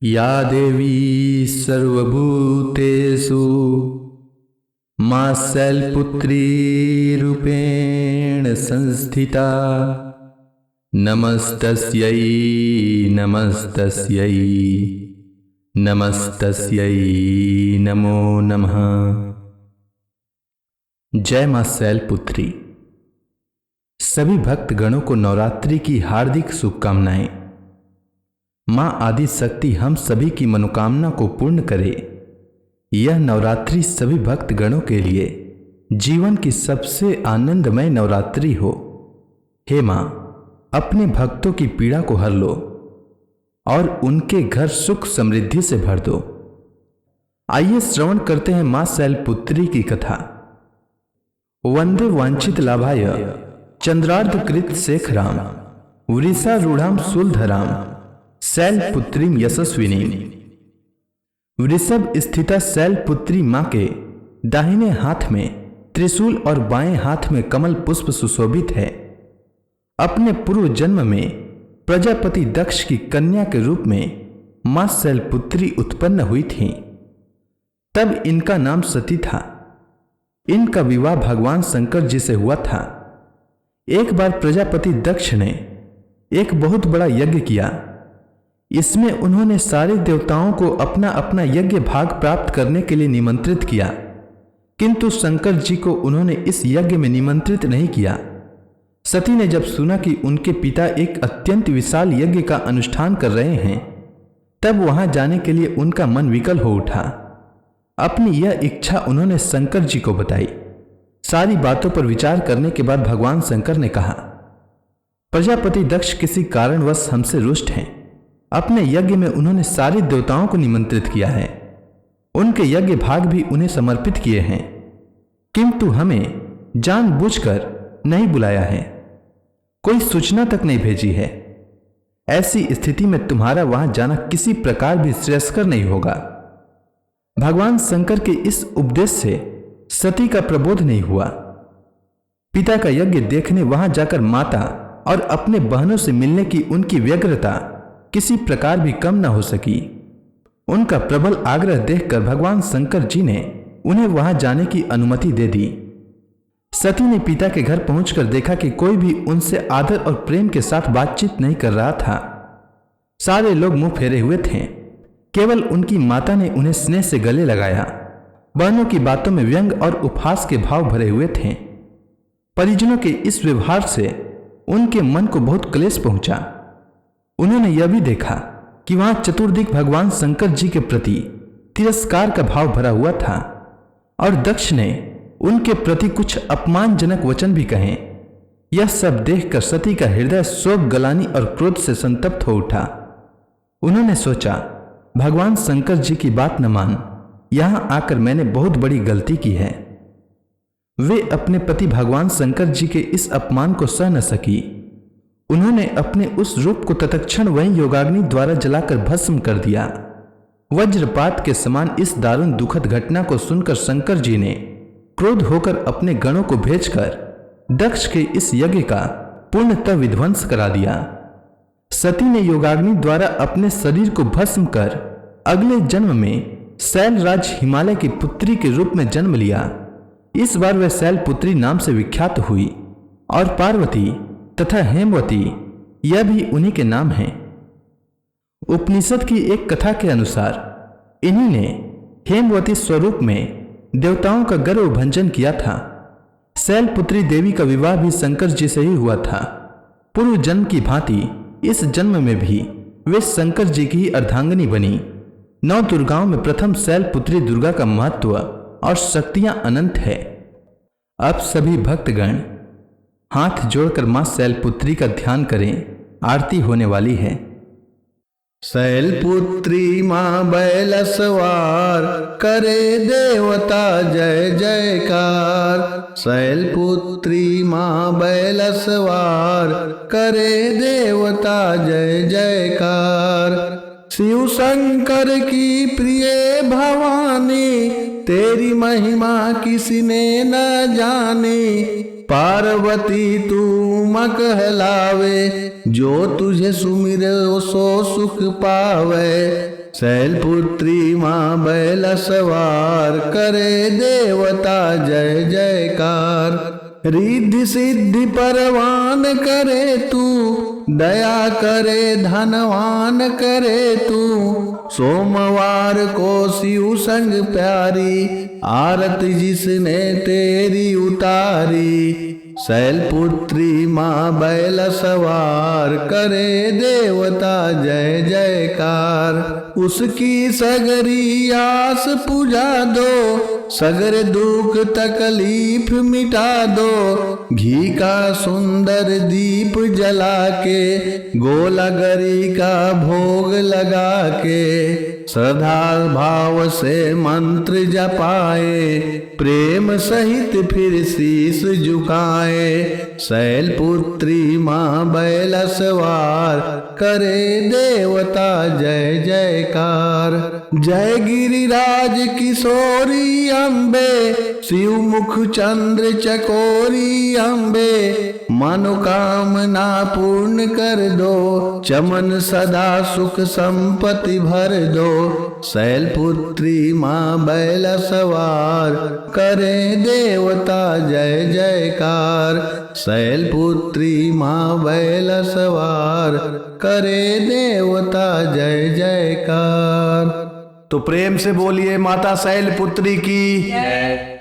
या देवी सर्वभूतेषु मां शैलपुत्री रूपेण संस्थिता। नमस्तस्यै नमस्तस्यै नमस्तस्यै नमो नमः। जय मां शैलपुत्री। सभी भक्तगणों को नवरात्रि की हार्दिक शुभकामनाएं। मां आदि शक्ति हम सभी की मनोकामना को पूर्ण करे। यह नवरात्रि सभी भक्तगणों के लिए जीवन की सबसे आनंदमय नवरात्रि हो। हे मां, अपने भक्तों की पीड़ा को हर लो और उनके घर सुख समृद्धि से भर दो। आइए श्रवण करते हैं मां शैलपुत्री की कथा। वंदे वांछित लाभाय चंद्रार्धकृत शेखराम वृषारूढ़ाम शूलधराम शैलपुत्रीम यशस्विनी। वृषभ स्थिता शैलपुत्री मां के दाहिने हाथ में त्रिशूल और बाएं हाथ में कमल पुष्प सुशोभित है। अपने पूर्व जन्म में प्रजापति दक्ष की कन्या के रूप में मां शैलपुत्री उत्पन्न हुई थीं। तब इनका नाम सती था। इनका विवाह भगवान शंकर जी से हुआ था। एक बार प्रजापति दक्ष ने एक बहुत बड़ा यज्ञ किया। इसमें उन्होंने सारे देवताओं को अपना अपना यज्ञ भाग प्राप्त करने के लिए निमंत्रित किया, किंतु शंकर जी को उन्होंने इस यज्ञ में निमंत्रित नहीं किया। सती ने जब सुना कि उनके पिता एक अत्यंत विशाल यज्ञ का अनुष्ठान कर रहे हैं, तब वहां जाने के लिए उनका मन विकल हो उठा। अपनी यह इच्छा उन्होंने शंकर जी को बताई। सारी बातों पर विचार करने के बाद भगवान शंकर ने कहा, प्रजापति दक्ष किसी कारणवश हमसे रुष्ट हैं। अपने यज्ञ में उन्होंने सारे देवताओं को निमंत्रित किया है। उनके यज्ञ भाग भी उन्हें समर्पित किए हैं, किंतु हमें जानबूझकर नहीं बुलाया है, कोई सूचना तक नहीं भेजी है। ऐसी स्थिति में तुम्हारा वहां जाना किसी प्रकार भी श्रेयस्कर नहीं होगा। भगवान शंकर के इस उपदेश से सती का प्रबोध नहीं हुआ। पिता का यज्ञ देखने वहां जाकर माता और अपने बहनों से मिलने की उनकी व्यग्रता किसी प्रकार भी कम न हो सकी। उनका प्रबल आग्रह देखकर भगवान शंकर जी ने उन्हें वहां जाने की अनुमति दे दी। सती ने पिता के घर पहुंचकर देखा कि कोई भी उनसे आदर और प्रेम के साथ बातचीत नहीं कर रहा था। सारे लोग मुंह फेरे हुए थे। केवल उनकी माता ने उन्हें स्नेह से गले लगाया। बहनों की बातों में व्यंग और उपहास के भाव भरे हुए थे। परिजनों के इस व्यवहार से उनके मन को बहुत क्लेश पहुंचा। उन्होंने यह भी देखा कि वहां चतुर्दिक भगवान शंकर जी के प्रति तिरस्कार का भाव भरा हुआ था और दक्ष ने उनके प्रति कुछ अपमानजनक वचन भी कहे। यह सब देखकर सती का हृदय शोक, गलानी और क्रोध से संतप्त हो उठा। उन्होंने सोचा, भगवान शंकर जी की बात न मान, यहां आकर मैंने बहुत बड़ी गलती की है। वे अपने पति भगवान शंकर जी के इस अपमान को सह न सकी। उन्होंने अपने उस रूप को तत्क्षण वहीं योगाग्नि द्वारा जलाकर भस्म कर दिया। वज्रपात के समान इस दारुण दुखद घटना को सुनकर शंकर जी ने क्रोध होकर अपने गणों को भेजकर दक्ष के इस यज्ञ का पूर्णतः विध्वंस करा दिया। सती ने योगाग्नि द्वारा अपने शरीर को भस्म कर अगले जन्म में शैलराज हिमालय की पुत्री के रूप में जन्म लिया। इस बार वह शैलपुत्री नाम से विख्यात हुई और पार्वती तथा हेमवती यह भी उन्हीं के नाम हैं। उपनिषद की एक कथा के अनुसार इन्हीं ने हेमवती स्वरूप में देवताओं का गर्व भंजन किया था। शैलपुत्री देवी का विवाह भी शंकर जी से ही हुआ था। पूर्व जन्म की भांति इस जन्म में भी वे शंकर जी की ही अर्धांगिनी बनी। 9 दुर्गाओं में प्रथम शैलपुत्री दुर्गा का महत्व और शक्तियां अनंत है। अब सभी भक्तगण हाथ जोड़कर मां शैलपुत्री का ध्यान करें। आरती होने वाली है। शैलपुत्री मां बैल सवार करे देवता जय जयकार। शैलपुत्री मां बैल सवार करे देवता जय जयकार। शिव शंकर की प्रिय भवानी तेरी महिमा किसी ने न जानी। पार्वती तू माँ कहलावे, जो तुझे सुमिर सो सुख पावे। शैलपुत्री माँ बैल सवार, करे देवता जय जयकार। रिद्धि सिद्धि परवान करे तू, दया करे धनवान करे तू। सोमवार को शिव संग प्यारी, आरत जिसने तेरी उतारी। शैलपुत्री माँ बैल सवार, करे देवता जय जयकार। उसकी सगरी आस पुजा दो, सगर दुख तकलीफ मिटा दो। घी का सुंदर दीप जला के, गोलागरी का भोग लगा के। श्रद्धा भाव से मंत्र जपाए, प्रेम सहित फिर शीश झुकाए। शैलपुत्री माँ बैल सवार, करे देवता जय जयकार। जय गिरिराज किशोरी अम्बे, शिव मुख चंद्र चकोरी अम्बे। मनोकामना पूर्ण कर दो, चमन सदा सुख संपत्ति भर दो। शैलपुत्री माँ बैल सवार, करे देवता जय जयकार। शैलपुत्री माँ बैल सवार, करे देवता जय जयकार। तो प्रेम से बोलिए माता शैलपुत्री की जय।